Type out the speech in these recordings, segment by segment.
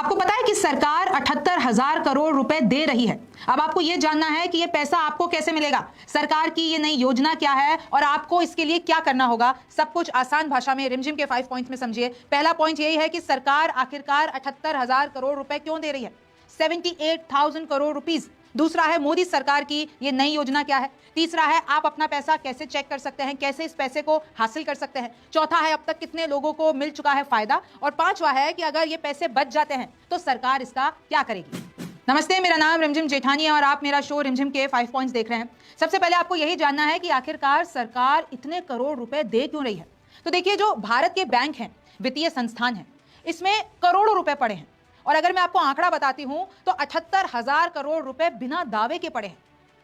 आपको पता है कि सरकार 78,000 करोड़ रुपए दे रही है। अब आपको यह जानना है कि यह पैसा आपको कैसे मिलेगा, सरकार की ये नई योजना क्या है और आपको इसके लिए क्या करना होगा। सब कुछ आसान भाषा में रिमझिम के 5 पॉइंट्स में समझिए। पहला पॉइंट यही है कि सरकार आखिरकार 78,000 करोड़ रुपए क्यों दे रही है, 78,000 करोड़ रुपीज। दूसरा है मोदी सरकार की ये नई योजना क्या है। तीसरा है आप अपना पैसा कैसे चेक कर सकते हैं, कैसे इस पैसे को हासिल कर सकते हैं। चौथा है अब तक कितने लोगों को मिल चुका है फायदा। और पांचवा है कि अगर ये पैसे बच जाते हैं तो सरकार इसका क्या करेगी। नमस्ते, मेरा नाम रिमझिम जेठानी है और आप मेरा शो रिमझिम के 5 पॉइंट्स देख रहे हैं। सबसे पहले आपको यही जानना है कि आखिरकार सरकार इतने करोड़ रुपए दे क्यों रही है। तो देखिए, जो भारत के बैंक हैं, वित्तीय संस्थान हैं, इसमें करोड़ों रुपए पड़े हैं। और अगर मैं आपको आंकड़ा बताती हूं तो 78,000 करोड़ रुपए बिना दावे के पड़े हैं।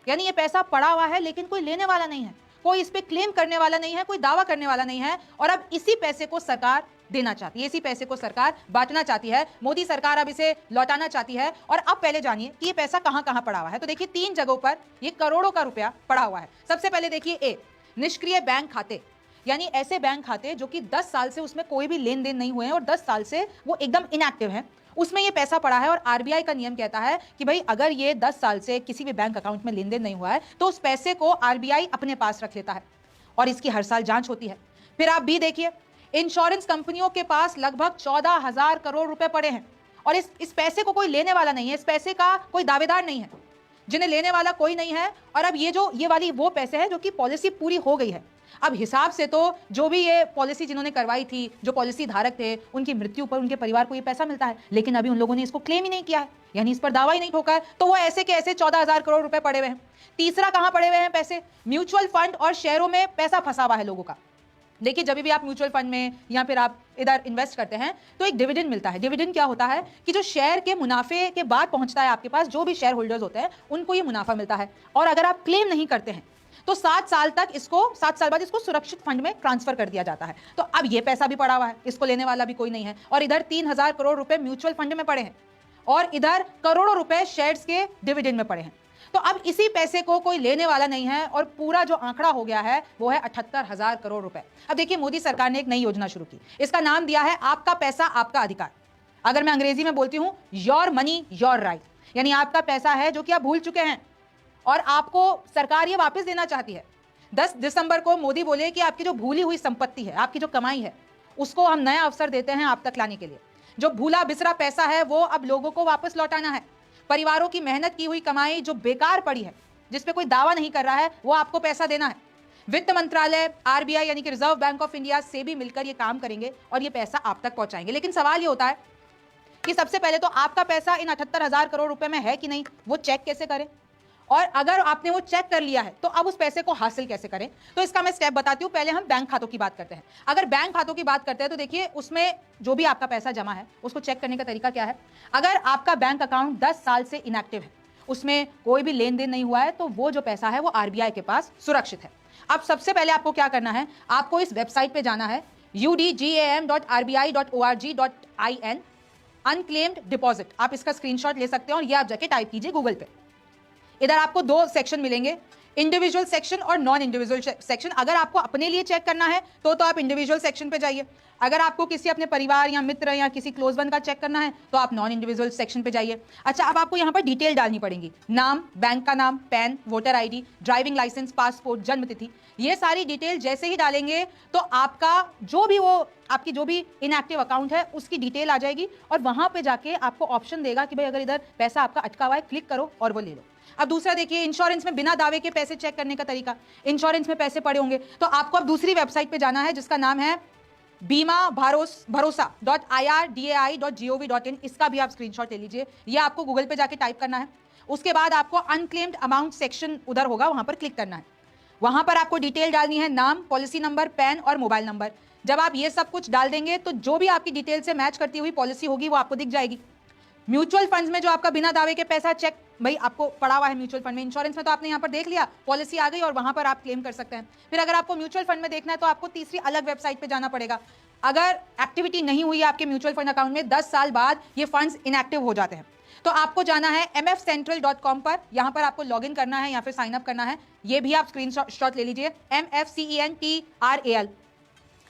यानी ये पैसा पड़ा हुआ है लेकिन कोई लेने वाला नहीं है, कोई इस पे क्लेम करने वाला नहीं है, कोई दावा करने वाला नहीं है। और अब इसी पैसे को सरकार देना चाहती है, इसी पैसे को सरकार बांटना चाहती है। मोदी सरकार अब इसे लौटाना चाहती है। और अब पहले जानिए कि ये पैसा कहां कहां पड़ा हुआ है। तो देखिए, 3 जगहों पर ये करोड़ों का रुपया पड़ा हुआ है। सबसे पहले देखिए, ए, निष्क्रिय बैंक खाते, यानी ऐसे बैंक खाते जो कि 10 साल से उसमें कोई भी लेन देन नहीं हुए हैं और 10 साल से वो एकदम इनएक्टिव है, उसमें ये पैसा पड़ा है। और आरबीआई का नियम कहता है कि भाई अगर ये 10 साल से किसी भी बैंक अकाउंट में लेन देन नहीं हुआ है तो उस पैसे को आरबीआई अपने पास रख लेता है और इसकी हर साल जांच होती है। फिर आप भी देखिए, इंश्योरेंस कंपनियों के पास लगभग 14,000 करोड़ रुपए पड़े हैं और इस पैसे को कोई लेने वाला नहीं है, इस पैसे का कोई दावेदार नहीं है, जिन्हें लेने वाला कोई नहीं है। और अब ये वाली वो पैसे है जो कि पॉलिसी पूरी हो गई है। अब हिसाब से तो जो भी ये पॉलिसी जिन्होंने करवाई थी, जो पॉलिसी धारक थे, उनकी मृत्यु पर उनके परिवार को ये पैसा मिलता है, लेकिन अभी उन लोगों ने इसको क्लेम ही नहीं किया है, यानी इस पर दावा ही नहीं ठोका है। तो वो ऐसे के ऐसे 14,000 करोड़ रुपए पड़े हुए हैं। तीसरा कहां पड़े हुए हैं पैसे, म्यूचुअल फंड और शेयरों में पैसा फंसा हुआ है लोगों का। देखिए, जब भी आप म्यूचुअल फंड में या फिर आप इधर इन्वेस्ट करते हैं तो एक डिविडेंड मिलता है। डिविडेंड क्या होता है कि जो शेयर के मुनाफे के बाद पहुंचता है आपके पास, जो भी शेयर होल्डर्स होते हैं उनको ये मुनाफा मिलता है। और अगर आप क्लेम नहीं करते हैं तो 7 साल बाद इसको सुरक्षित फंड में ट्रांसफर कर दिया जाता है। तो अब ये पैसा भी पड़ा हुआ है, इसको लेने वाला भी कोई नहीं है। और इधर 3,000 करोड़ रुपए म्यूचुअल फंड में पड़े हैं और इधर करोड़ों रुपए शेयर्स के डिविडेंड में पड़े हैं। तो अब इसी पैसे को कोई लेने वाला नहीं है और पूरा जो आंकड़ा हो गया है वो है 78,000 करोड़ रुपए। अब देखिए, मोदी सरकार ने एक नई योजना शुरू की, इसका नाम दिया है आपका पैसा आपका अधिकार। अगर मैं अंग्रेजी में बोलती हूं, योर मनी योर राइट, यानी आपका पैसा है जो कि आप भूल चुके हैं और आपको सरकार ये वापस देना चाहती है। 10 दिसंबर को मोदी बोले कि आपकी जो भूली हुई संपत्ति है, आपकी जो कमाई है, उसको हम नया अवसर देते हैं आप तक लाने के लिए। जो भूला बिसरा पैसा है वो अब लोगों को वापस लौटाना है। परिवारों की मेहनत की हुई कमाई जो बेकार पड़ी है, जिस पे कोई दावा नहीं कर रहा है, वो आपको पैसा देना है। वित्त मंत्रालय, आरबीआई यानी कि रिजर्व बैंक ऑफ इंडिया से भी मिलकर ये काम करेंगे और ये पैसा आप तक पहुंचाएंगे। लेकिन सवाल ये होता है कि सबसे पहले तो आपका पैसा इन 78,000 करोड़ रुपए में है कि नहीं, वो चेक कैसे करें। और अगर आपने वो चेक कर लिया है तो अब उस पैसे को हासिल कैसे करें। तो इसका मैं स्टेप बताती हूं। पहले हम बैंक खातों की बात करते हैं। अगर बैंक खातों की बात करते हैं तो देखिए, उसमें जो भी आपका पैसा जमा है उसको चेक करने का तरीका क्या है। अगर आपका बैंक अकाउंट 10 साल से इनएक्टिव है, उसमें कोई भी लेन देन नहीं हुआ है, तो वो जो पैसा है वो आरबीआई के पास सुरक्षित है। अब सबसे पहले आपको क्या करना है, आपको इस वेबसाइट पे जाना है udgam.rbi.org.in अनक्लेम्ड डिपॉजिट। आप इसका स्क्रीनशॉट ले सकते हैं और ये आप जाके टाइप कीजिए गूगल पे। इधर आपको 2 सेक्शन मिलेंगे, इंडिविजुअल सेक्शन और नॉन इंडिविजुअल सेक्शन। अगर आपको अपने लिए चेक करना है तो आप इंडिविजुअल सेक्शन पे जाइए। अगर आपको किसी अपने परिवार या मित्र या किसी क्लोज वन का चेक करना है तो आप नॉन इंडिविजुअल सेक्शन पे जाइए। अच्छा, अब आपको यहाँ पर डिटेल डालनी पड़ेगी, नाम, बैंक का नाम, PAN, voter ID, driving licence, passport, जन्म तिथि। ये सारी डिटेल जैसे ही डालेंगे तो आपकी जो भी इनएक्टिव अकाउंट है उसकी डिटेल आ जाएगी और वहां पे जाके आपको ऑप्शन देगा कि भाई अगर इधर पैसा आपका अटका हुआ है, क्लिक करो और वो ले लो। अब दूसरा देखिए, इंश्योरेंस में बिना दावे के पैसे चेक करने का तरीका। इंश्योरेंस में पैसे पड़े होंगे तो आपको अब दूसरी वेबसाइट पे जाना है जिसका नाम है भरोसा.irdai.gov.in। इसका भी आप स्क्रीनशॉट ले लीजिए, ये आपको गूगल पे जाके टाइप करना है। उसके बाद आपको अनक्लेम्ड अमाउंट सेक्शन उधर होगा, वहां पर क्लिक करना है। वहां पर आपको डिटेल डालनी है, नाम, पॉलिसी नंबर, पैन और मोबाइल नंबर। जब आप ये सब कुछ डाल देंगे तो जो भी आपकी डिटेल से मैच करती हुई पॉलिसी होगी वो आपको दिख जाएगी। म्यूचुअल फंड्स में जो आपका बिना दावे के पैसा चेक भाई आपको पड़ा हुआ है म्यूचुअल फंड में। इंश्योरेंस में तो आपने यहाँ पर देख लिया, पॉलिसी आ गई और वहां पर आप क्लेम कर सकते हैं। फिर अगर आपको म्यूचुअल फंड में देखना है तो आपको तीसरी अलग वेबसाइट पे जाना पड़ेगा। अगर एक्टिविटी नहीं हुई है आपके म्यूचुअल फंड अकाउंट में, 10 साल बाद ये फंड्स इनएक्टिव हो जाते हैं, तो आपको जाना है mfcentral.com पर। यहां पर आपको लॉगिन करना है या फिर साइन अप करना है। ये भी आप स्क्रीनशॉट ले लीजिए, MFCENTRAL।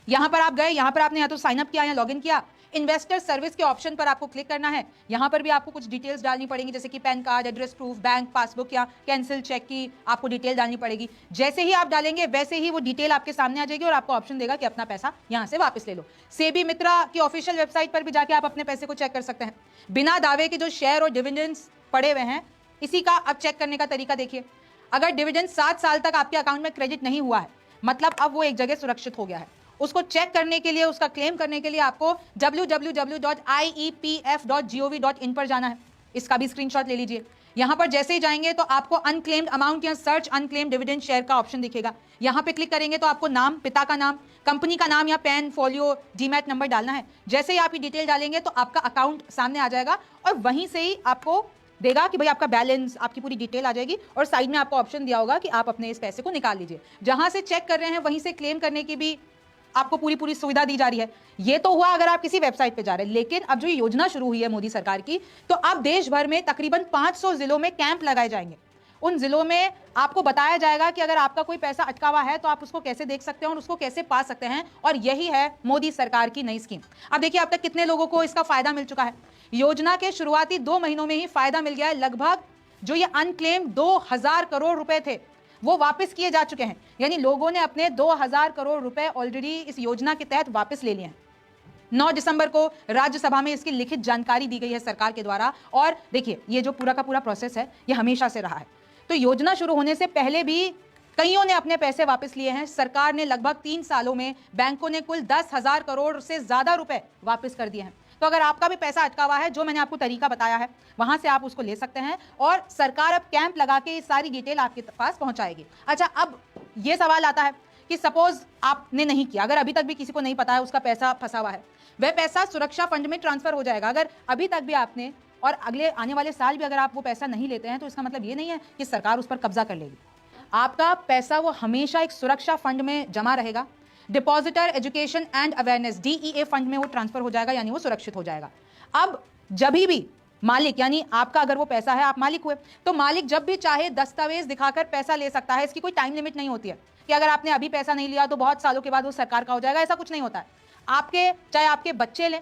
यहां पर आप गए, यहां पर आपने या तो साइन अप किया या लॉगिन किया। इन्वेस्टर सर्विस के ऑप्शन पर आपको क्लिक करना है। यहां पर भी आपको कुछ डिटेल्स डालनी पड़ेगी, जैसे कि pan card, address proof, bank passbook या कैंसिल चेक की आपको डिटेल डालनी पड़ेगी। जैसे ही आप डालेंगे वैसे ही वो डिटेल आपके सामने आ जाएगी और आपको ऑप्शन देगा कि अपना पैसा यहां से वापस ले लो। सेबी मित्रा की ऑफिशियल वेबसाइट पर भी जाके आप अपने पैसे को चेक कर सकते हैं। बिना दावे के जो शेयर और डिविडेंड्स पड़े हुए हैं, इसी का अब चेक करने का तरीका देखिए। अगर डिविडेंड 7 साल तक आपके अकाउंट में क्रेडिट नहीं हुआ है, मतलब अब वो एक जगह सुरक्षित हो गया है। उसको चेक करने के लिए, उसका क्लेम करने के लिए आपको www.iepf.gov.in पर जाना है। इसका भी स्क्रीनशॉट ले लीजिए। यहां पर जैसे ही जाएंगे तो आपको अनक्लेम्ड अमाउंट या सर्च अनक्लेम्ड डिविडेंड शेयर का ऑप्शन दिखेगा। यहां पे क्लिक करेंगे तो आपको नाम, पिता का नाम, कंपनी का नाम या पैन, फोलियो, डीमैट नंबर डालना है। जैसे ही आप ये डिटेल डालेंगे तो आपका अकाउंट सामने आ जाएगा और वहीं से ही आपको देगा कि भाई आपका बैलेंस, आपकी पूरी डिटेल आ जाएगी और साइड में आपको ऑप्शन दिया होगा कि आप अपने इस पैसे को निकाल लीजिए। जहां से चेक कर रहे हैं वहीं से क्लेम करने की भी आपको पूरी सुविधा दी जा रही है। ये तो हुआ अगर आप किसी वेबसाइट पे जा रहे हैं, लेकिन अब जो ये योजना शुरू हुई है मोदी सरकार की, तो अब देश भर में तकरीबन 500 जिलों में कैंप लगाए जाएंगे। उन जिलों में आपको बताया जाएगा कि अगर आपका कोई पैसा अटका हुआ है तो आप उसको कैसे देख सकते हैं और उसको कैसे पा सकते हैं। और यही है मोदी सरकार की नई स्कीम। अब देखिए अब तक कितने लोगों को इसका फायदा मिल चुका है। योजना के शुरुआती 2 महीनों में ही फायदा मिल गया है। लगभग जो ये अनक्लेम 2000 करोड़ रुपए थे वो वापस किए जा चुके हैं। यानी लोगों ने अपने 2000 करोड़ रुपए ऑलरेडी इस योजना के तहत वापस ले लिए हैं। 9 दिसंबर को राज्यसभा में इसकी लिखित जानकारी दी गई है सरकार के द्वारा। और देखिए ये जो पूरा का पूरा प्रोसेस है ये हमेशा से रहा है। तो योजना शुरू होने से पहले भी कईयों ने अपने पैसे वापस लिए हैं। सरकार ने लगभग 3 सालों में बैंकों ने कुल 10,000 करोड़ से ज्यादा रुपए वापस कर दिए हैं। तो अगर आपका भी पैसा अटका हुआ है, जो मैंने आपको तरीका बताया है, वहां से आप उसको ले सकते हैं और सरकार अब कैंप लगा के इस सारी डिटेल आपके पास पहुंचाएगी। अच्छा, अब ये सवाल आता है कि सपोज आपने नहीं किया, अगर अभी तक भी किसी को नहीं पता है उसका पैसा फंसा हुआ है, वह पैसा सुरक्षा फंड में ट्रांसफर हो जाएगा। अगर अभी तक भी आपने और अगले आने वाले साल भी अगर आप वो पैसा नहीं लेते हैं तो इसका मतलब ये नहीं है कि सरकार उस पर कब्जा कर लेगी। आपका पैसा वो हमेशा एक सुरक्षा फंड में जमा रहेगा। Depositor education and awareness DEA fund में वो ट्रांसफर हो जाएगा, यानी वो सुरक्षित हो जाएगा। अब जब भी मालिक, यानी आपका अगर वो पैसा है, आप मालिक हुए, तो मालिक जब भी चाहे दस्तावेज दिखाकर पैसा ले सकता है। इसकी कोई टाइम लिमिट नहीं होती है कि अगर आपने अभी पैसा नहीं लिया तो बहुत सालों के बाद वो सरकार का हो जाएगा। ऐसा कुछ नहीं होता है। आपके चाहे आपके बच्चे लें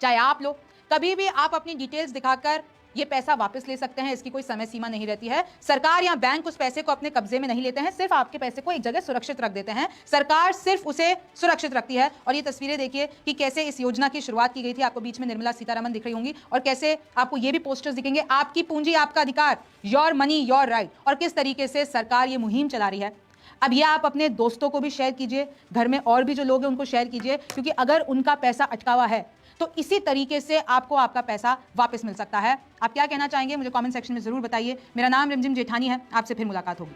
चाहे आप लो, कभी भी आप अपनी डिटेल्स दिखाकर ये पैसा वापस ले सकते हैं। इसकी कोई समय सीमा नहीं रहती है। सरकार या बैंक उस पैसे को अपने कब्जे में नहीं लेते हैं, सिर्फ आपके पैसे को एक जगह सुरक्षित रख देते हैं। सरकार सिर्फ उसे सुरक्षित रखती है। और ये तस्वीरें देखिए कि कैसे इस योजना की शुरुआत की गई थी। आपको बीच में निर्मला सीतारमण दिख रही होंगी और कैसे आपको ये भी पोस्टर्स दिखेंगे, आपकी पूंजी आपका अधिकार, योर मनी योर राइट। और किस तरीके से सरकार ये मुहिम चला रही है। अब ये आप अपने दोस्तों को भी शेयर कीजिए, घर में और भी जो लोग हैं उनको शेयर कीजिए, क्योंकि अगर उनका पैसा अटका हुआ है तो इसी तरीके से आपको आपका पैसा वापस मिल सकता है। आप क्या कहना चाहेंगे मुझे कमेंट सेक्शन में जरूर बताइए। मेरा नाम रिमझिम जेठानी है। आपसे फिर मुलाकात होगी।